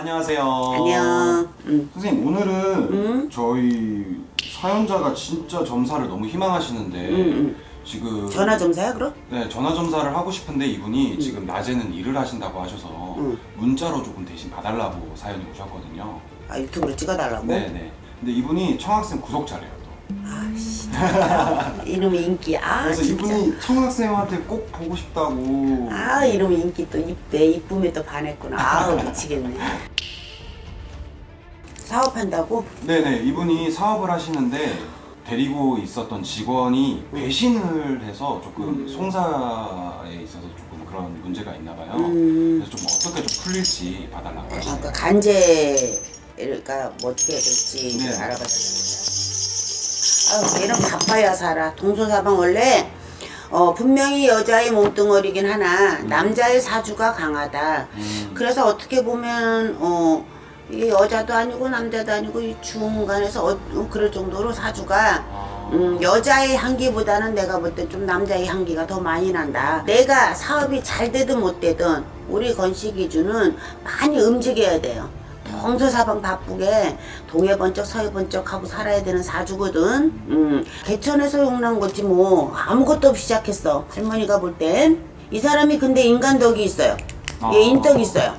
안녕하세요. 안녕. 선생님, 오늘은 저희 사연자가 진짜 점사를 너무 희망하시는데 지금 전화점사야 그럼? 네, 전화점사를 하고 싶은데 이분이 지금 낮에는 일을 하신다고 하셔서 문자로 조금 대신 봐달라고 사연이 오셨거든요. 아, 유튜브로 찍어달라고? 네네. 근데 이분이 청학생 구독자래요 또. 아씨 이놈의 인기. 아 그래서 진짜. 이분이 청학생한테 꼭 보고 싶다고. 아 이놈의 인기 또 이쁘대. 이쁨에 또 반했구나. 아우 미치겠네. 사업한다고? 네네. 이분이 사업을 하시는데 데리고 있었던 직원이 배신을 해서 조금 송사에 있어서 조금 그런 문제가 있나 봐요. 그래서 좀 어떻게 좀 풀릴지 봐달라고 하시네요. 그러니까 간제가 뭐 어떻게 해야 될지 네. 알아봐달랍니다. 아유 얘는 바빠야 살아. 동서사방 원래 분명히 여자의 몸뚱어리긴 하나 남자의 사주가 강하다. 그래서 어떻게 보면 이게 여자도 아니고 남자도 아니고 이 중간에서 그럴 정도로 사주가 여자의 향기보다는 내가 볼 때 좀 남자의 향기가 더 많이 난다. 내가 사업이 잘 되든 못 되든 우리 건식이주는 많이 움직여야 돼요. 동서사방 바쁘게 동해 번쩍 서해 번쩍 하고 살아야 되는 사주거든. 개천에서 용난 거지 뭐 아무것도 없이 시작했어. 할머니가 볼 땐 이 사람이 근데 인간덕이 있어요. 얘 인덕이 있어요.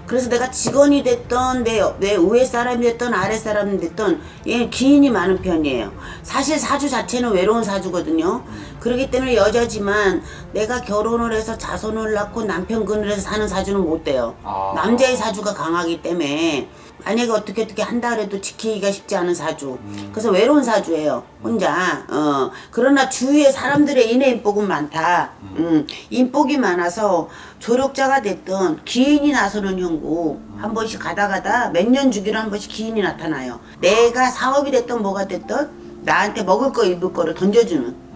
그래서 내가 직원이 됐던 내 위에 사람이 됐던 아래 사람이 됐던 얘는 기인이 많은 편이에요. 사실 사주 자체는 외로운 사주거든요. 그렇기 때문에 여자지만 내가 결혼을 해서 자손을 낳고 남편 근을 해서 사는 사주는 못 돼요. 남자의 사주가 강하기 때문에 만약에 어떻게 한다 그래도 지키기가 쉽지 않은 사주. 그래서 외로운 사주예요. 혼자. 그러나 주위에 사람들의 인의 인복은 많다. 인복이 많아서 조력자가 됐던 기인이 나서는 형국 한 번씩 가다 몇 년 주기로 한 번씩 기인이 나타나요. 내가 사업이 됐던 뭐가 됐던 나한테 먹을 거 입을 거를 던져주는.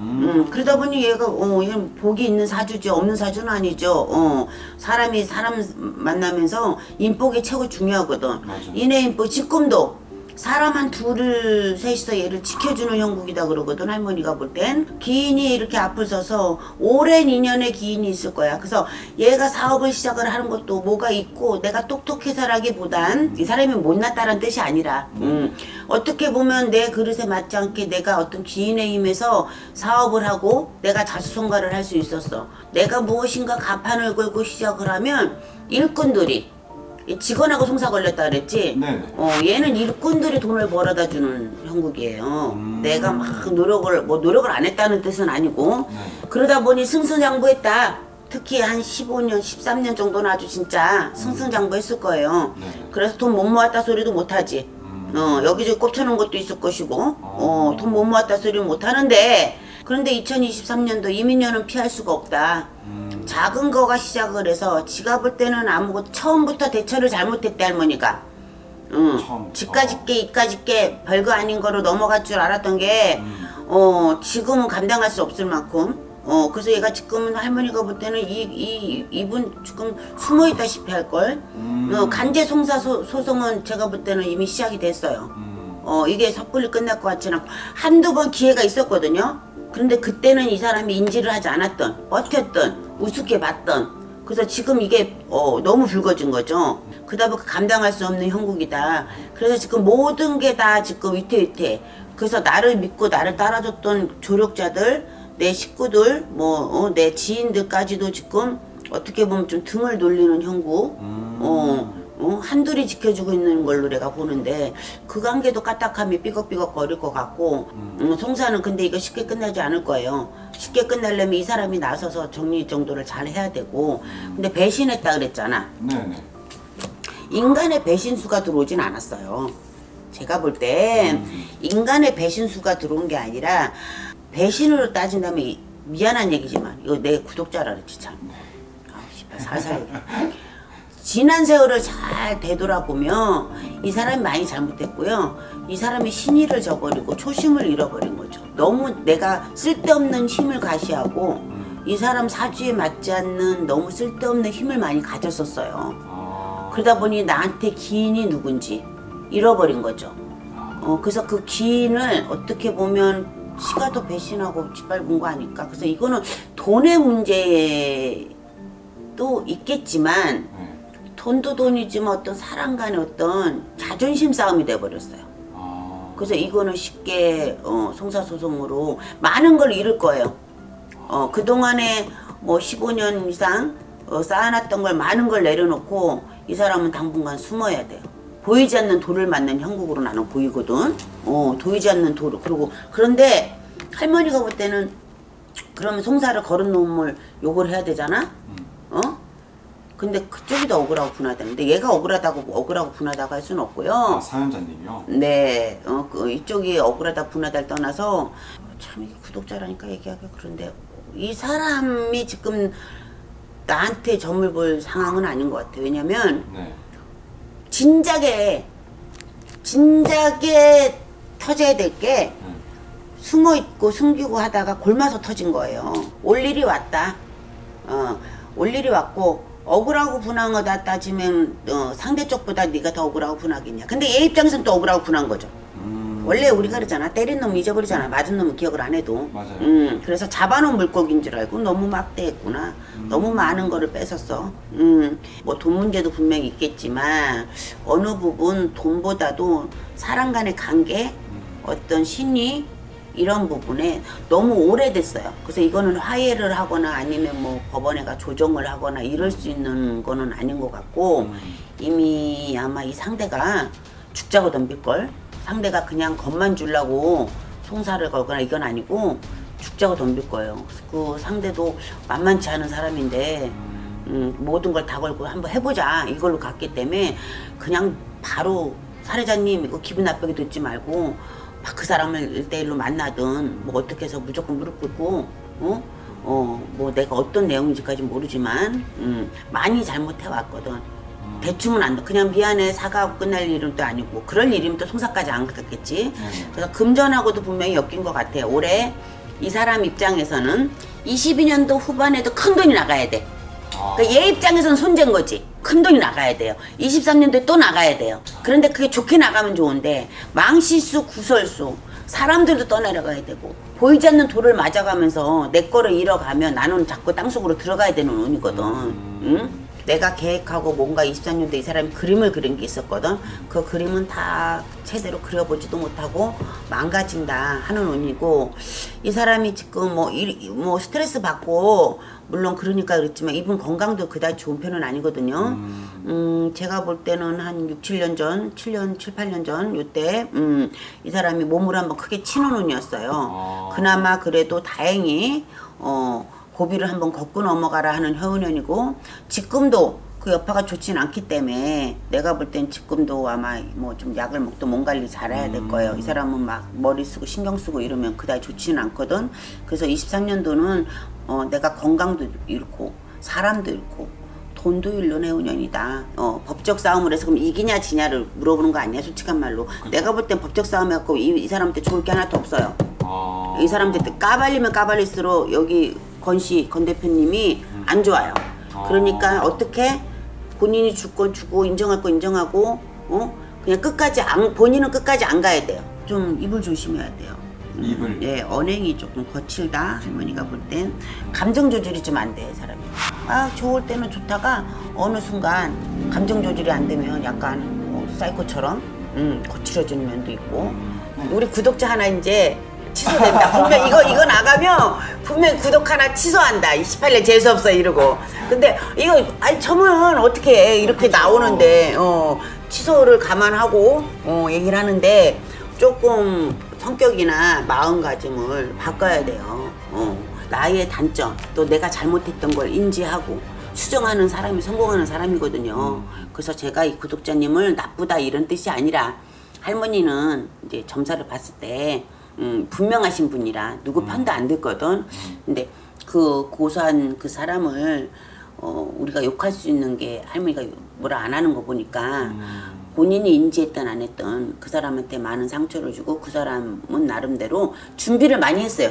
그러다 보니 얘가 얘는 복이 있는 사주지 없는 사주는 아니죠. 사람이 사람 만나면서 인복이 최고 중요하거든. 맞아. 인의 인복 지금도 사람 한 둘을 셋이서 얘를 지켜주는 형국이다 그러거든. 할머니가 볼 땐 기인이 이렇게 앞을 서서 오랜 인연의 기인이 있을 거야. 그래서 얘가 사업을 시작을 하는 것도 뭐가 있고 내가 똑똑해서라기보단 이 사람이 못났다는 뜻이 아니라 어떻게 보면 내 그릇에 맞지 않게 내가 어떤 기인의 힘에서 사업을 하고 내가 자수성가를 할 수 있었어. 내가 무엇인가 가판을 걸고 시작을 하면 일꾼들이 직원하고 송사 걸렸다 그랬지? 네네. 얘는 일꾼들이 돈을 벌어다 주는 형국이에요. 내가 막 노력을 안 했다는 뜻은 아니고. 그러다 보니 승승장구했다. 특히 한 15년, 13년 정도는 아주 진짜 승승장구했을 거예요. 그래서 돈 못 모았다 소리도 못하지. 여기저기 꼽쳐놓은 것도 있을 것이고, 돈 못 모았다 소리는 못하는데, 그런데 2023년도 이민년은 피할 수가 없다. 작은 거가 시작을 해서 지가 볼 때는 처음부터 대처를 잘못했대 할머니가. 집까짓 게 이까짓 게 별거 아닌 거로 넘어갈 줄 알았던 게 지금은 감당할 수 없을 만큼 그래서 얘가 지금은 할머니가 볼 때는 이분 지금 숨어있다시피 할걸. 간제 송사 소송은 제가 볼 때는 이미 시작이 됐어요. 이게 섣불리 끝날 것 같지는 않고 한두 번 기회가 있었거든요. 그런데 그때는 이 사람이 인지를 하지 않았던, 버텼던, 우습게 봤던. 그래서 지금 이게 너무 붉어진 거죠. 그러다 보니까 감당할 수 없는 형국이다. 그래서 지금 모든 게 다 지금 위태위태. 그래서 나를 믿고 나를 따라줬던 조력자들, 내 식구들, 내 지인들까지도 지금 어떻게 보면 좀 등을 돌리는 형국. 한둘이 지켜주고 있는 걸로 내가 보는데 그 관계도 까딱함이 삐걱삐걱 거릴 것 같고 송사는 근데 이거 쉽게 끝나지 않을 거예요. 쉽게 끝나려면 이 사람이 나서서 정리정돈을 잘 해야 되고 근데 배신했다 그랬잖아. 네네. 인간의 배신수가 들어오진 않았어요. 제가 볼 땐 인간의 배신수가 들어온 게 아니라 배신으로 따진다면 미안한 얘기지만 이거 내 구독자라 그랬지 참. 아우 씨발 살살 지난 세월을 잘 되돌아보면 이 사람이 많이 잘못했고요. 이 사람이 신의를 저버리고 초심을 잃어버린 거죠. 너무 내가 쓸데없는 힘을 가시하고 이 사람 사주에 맞지 않는 너무 쓸데없는 힘을 많이 가졌었어요. 그러다 보니 나한테 기인이 누군지 잃어버린 거죠. 그래서 그 기인을 어떻게 보면 시가 더 배신하고 짓밟은 거 아닐까. 그래서 이거는 돈의 문제도 있겠지만 돈도 돈이지만 어떤 사람 간의 어떤 자존심 싸움이 돼버렸어요. 그래서 이거는 쉽게 송사소송으로 많은 걸 잃을 거예요. 그동안에 뭐 15년 이상 쌓아놨던 걸 많은 걸 내려놓고 이 사람은 당분간 숨어야 돼요. 보이지 않는 돌을 맞는 형국으로 나는 보이거든. 보이지 않는 돌을. 그런데 할머니가 볼 때는 그러면 송사를 걸은 놈을 욕을 해야 되잖아. 근데 그쪽이 더 억울하고 분하다는데 얘가 억울하고 분하다고 할 수는 없고요. 사연자님이요? 네, 이쪽이 억울하다 분하다를 떠나서 참 이게 구독자라니까 얘기하기 그런데 이 사람이 지금 나한테 점을 볼 상황은 아닌 것 같아요. 왜냐면 네. 진작에 터져야 될 게 숨어있고 숨기고 하다가 골마서 터진 거예요. 올 일이 왔다. 올 일이 왔고 억울하고 분한 거다 따지면 상대 쪽보다 네가 더 억울하고 분하겠냐. 근데 얘 입장에서는 또 억울하고 분한 거죠. 원래 우리가 그러잖아. 때린 놈 잊어버리잖아. 맞은 놈은 기억을 안 해도. 맞아요. 그래서 잡아놓은 물고기인 줄 알고 너무 막대했구나. 너무 많은 거를 뺏었어. 뭐 돈 문제도 분명히 있겠지만 어느 부분 돈보다도 사람 간의 관계, 어떤 신의 이런 부분에 너무 오래됐어요. 그래서 이거는 화해를 하거나 아니면 뭐 법원에가 조정을 하거나 이럴 수 있는 거는 아닌 것 같고 이미 아마 이 상대가 죽자고 덤빌걸. 상대가 그냥 겁만 주려고 송사를 걸거나 이건 아니고 죽자고 덤빌 거예요. 그 상대도 만만치 않은 사람인데 모든 걸 다 걸고 한번 해보자 이걸로 갔기 때문에 그냥 바로 사례자님 이거 기분 나쁘게 듣지 말고 그 사람을 1대1로 만나든 뭐 어떻게 해서 무조건 무릎 꿇고 뭐 내가 어떤 내용인지까지 모르지만 많이 잘못해왔거든. 대충은 안 돼. 그냥 미안해 사과하고 끝날 일은 또 아니고 그럴 일이면 또 송사까지 안 갔겠지. 그래서 금전하고도 분명히 엮인 것 같아요. 올해 이 사람 입장에서는 22년도 후반에도 큰 돈이 나가야 돼. 그러니까 얘 입장에서는 손재인 거지. 큰 돈이 나가야 돼요. 23년도에 또 나가야 돼요. 그런데 그게 좋게 나가면 좋은데 망실수 구설수 사람들도 떠내려가야 되고 보이지 않는 돌을 맞아가면서 내 거를 잃어가면 나는 자꾸 땅속으로 들어가야 되는 운이거든. 응? 내가 계획하고 뭔가 24년도에 이 사람이 그림을 그린 게 있었거든. 그 그림은 다 제대로 그려보지도 못하고 망가진다 하는 운이고 이 사람이 지금 뭐 스트레스 받고 물론 그러니까 그렇지만 이분 건강도 그다지 좋은 편은 아니거든요. 제가 볼 때는 한 6, 7년 전, 7년, 7, 8년 전 요때 이 사람이 몸을 한번 크게 치는 운이었어요. 그나마 그래도 다행히 고비를 한번 걷고 넘어가라 하는 효운년이고 지금도 그 여파가 좋진 않기 때문에 내가 볼 땐 지금도 아마 뭐 좀 약을 먹도 몸 관리 잘해야 될 거예요. 이 사람은 막 머리 쓰고 신경 쓰고 이러면 그다지 좋지는 않거든. 그래서 23년도는 내가 건강도 잃고 사람도 잃고 돈도 잃는 해운년이다. 법적 싸움을 해서 그럼 이기냐 지냐를 물어보는 거 아니야 솔직한 말로. 내가 볼 땐 법적 싸움 해갖고 이 사람한테 좋을 게 하나도 없어요. 이 사람한테 까발리면 까발릴수록 여기 건 대표님이 안 좋아요. 그러니까 어떻게 본인이 줄 건 주고 인정할 건 인정하고 그냥 본인은 끝까지 안 가야 돼요. 좀 입을 조심해야 돼요. 입을? 예, 언행이 조금 거칠다. 할머니가 볼 땐 감정 조절이 좀 안 돼 사람이. 좋을 때는 좋다가 어느 순간 감정 조절이 안 되면 약간 사이코처럼 거칠어지는 면도 있고. 우리 구독자 하나 이제 취소된다. 분명 이거 나가면 분명 구독 하나 취소한다. 18년 재수없어 이러고. 근데 이거 저는 어떻게 해. 이렇게 나오는데 취소를 감안하고 얘기를 하는데 조금 성격이나 마음가짐을 바꿔야 돼요. 나의 단점 또 내가 잘못했던 걸 인지하고 수정하는 사람이 성공하는 사람이거든요. 그래서 제가 이 구독자님을 나쁘다 이런 뜻이 아니라 할머니는 이제 점사를 봤을 때 분명하신 분이라 누구 편도 안 듣거든. 근데 그 고소한 그 사람을 우리가 욕할 수 있는 게 할머니가 뭐라 안 하는 거 보니까 본인이 인지했든 안 했든 그 사람한테 많은 상처를 주고 그 사람은 나름대로 준비를 많이 했어요.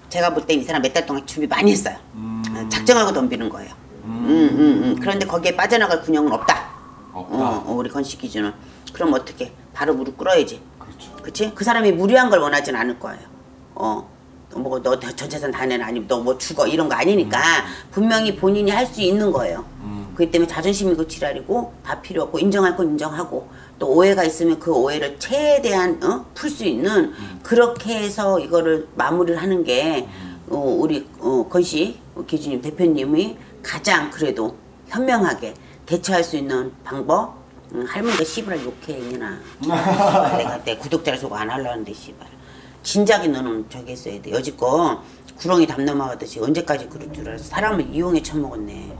제가 볼 때 이 사람 몇 달 동안 준비 많이 했어요. 작정하고 덤비는 거예요. 그런데 거기에 빠져나갈 군형은 없다. 우리 건씨 기준은. 그럼 어떻게? 바로 무릎 꿇어야지. 그치? 그 사람이 무리한 걸 원하진 않을 거예요. 뭐 너 전 재산 다 내놔 아니면 너 뭐 죽어 이런 거 아니니까 분명히 본인이 할 수 있는 거예요. 그렇기 때문에 자존심이 그 지랄이고 다 필요 없고 인정할 건 인정하고 또 오해가 있으면 그 오해를 최대한 풀 수 있는 그렇게 해서 이거를 마무리를 하는 게 우리 건씨 기준님 대표님이 가장 그래도 현명하게 대처할 수 있는 방법. 할머니가 씨발 욕해 이년아. 내가 내 구독자를 속 안 하려는데 씨발. 진작에 너는 저기 했어야 돼. 여지껏 구렁이 담 넘어가듯이 언제까지 그럴 줄 알았어. 사람을 이용해 처먹었네.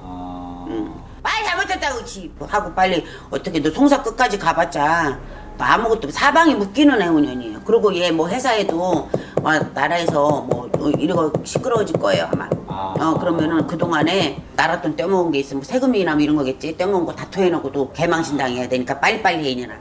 빨리 잘못했다고 지 하고 빨리 어떻게 너 송사 끝까지 가봤자 뭐 아무것도 사방이 묶이는 애운년이에요. 그리고 얘 뭐 회사에도 나라에서 뭐 이러고 시끄러워질 거예요 아마. 그러면은 그동안에 나라 돈 떼먹은 게 있으면 세금이나 뭐 이런 거겠지. 떼먹은 거 다 토해놓고도 개망신 당해야 되니까 빨리빨리 해 이년아.